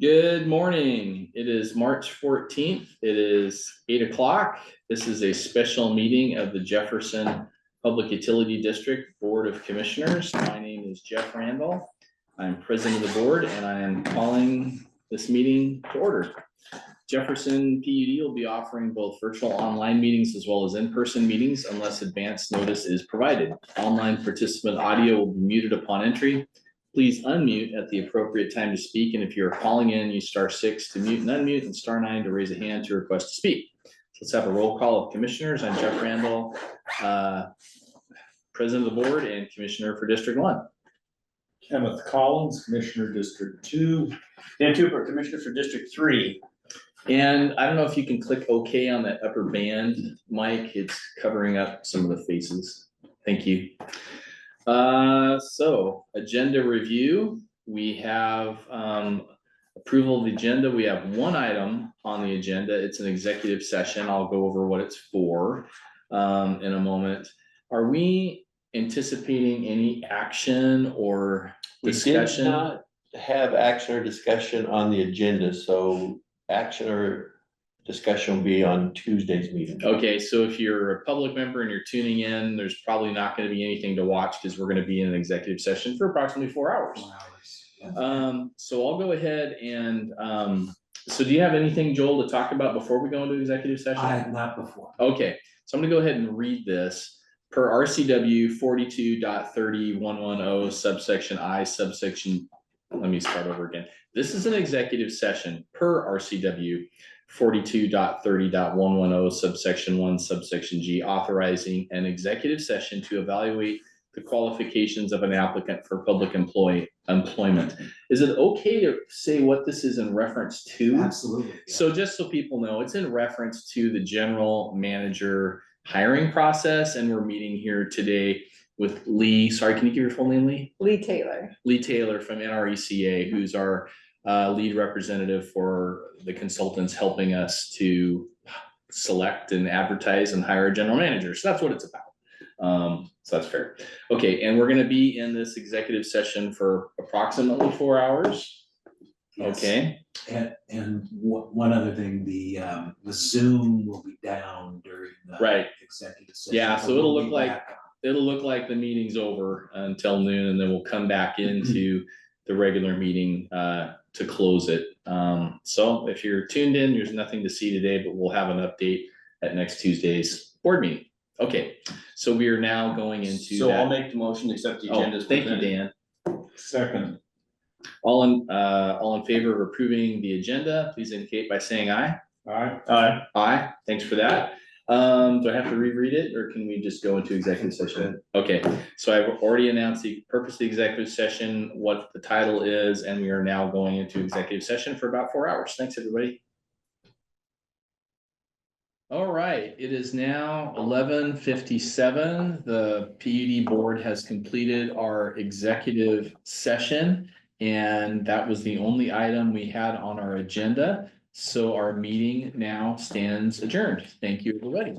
Good morning. It is March 14th. It is 8 o'clock. This is a special meeting of the Jefferson Public Utility District Board of Commissioners. My name is Jeff Randall. I'm president of the board and I am calling this meeting to order. Jefferson PUD will be offering both virtual online meetings as well as in-person meetings unless advance notice is provided. Online participant audio will be muted upon entry. Please unmute at the appropriate time to speak. And if you're calling in, use *6 to mute and unmute and *9 to raise a hand to request to speak. Let's have a roll call of commissioners. I'm Jeff Randall, president of the board and commissioner for District 1. Kenneth Collins, Commissioner District 2. Dan Tupper, Commissioner for District 3. And I don't know if you can click OK on that upper band, Mike. It's covering up some of the faces. Thank you. So agenda review, we have approval of the agenda. We have one item on the agenda. It's an executive session. I'll go over what it's for in a moment. Are we anticipating any action or discussion? We did not have action or discussion on the agenda, so action or discussion will be on Tuesday's meeting. Okay, so if you're a public member and you're tuning in, there's probably not going to be anything to watch because we're going to be in an executive session for approximately 4 hours. So I'll go ahead and so do you have anything, Joel, to talk about before we go into executive session? I have not before. Okay, so I'm gonna go ahead and read this. Per RCW 42.30.110 subsection I subsection, let me start over again. This is an executive session per RCW 42.30.110 subsection 1 subsection G, authorizing an executive session to evaluate the qualifications of an applicant for public employment. Is it okay to say what this is in reference to? Absolutely. Yeah. So just so people know, it's in reference to the general manager hiring process, and we're meeting here today with Lee. Sorry, can you give your full name, Lee? Lee Taylor. Lee Taylor from NRECA, who's our lead representative for the consultants helping us to select and advertise and hire a general manager. So that's what it's about. So that's fair. Okay, and we're going to be in this executive session for approximately 4 hours. Yes. Okay. And one other thing, the Zoom will be down during the executive session. Yeah, so it'll look like the meeting's over until noon, and then we'll come back into the regular meeting to close it. So if you're tuned in, there's nothing to see today, but we'll have an update at next Tuesday's board meeting. Okay, so we are now going into So I'll make the motion to accept the agenda. Thank you, Dan. Second. All in favor of approving the agenda, please indicate by saying aye. Aye. Aye. Aye, thanks for that. Do I have to reread it or can we just go into executive session? Okay, so I've already announced the purpose of the executive session, what the title is, and we are now going into executive session for about 4 hours. Thanks, everybody. All right, it is now 11:57. The PUD board has completed our executive session, and that was the only item we had on our agenda. So our meeting now stands adjourned. Thank you, everybody.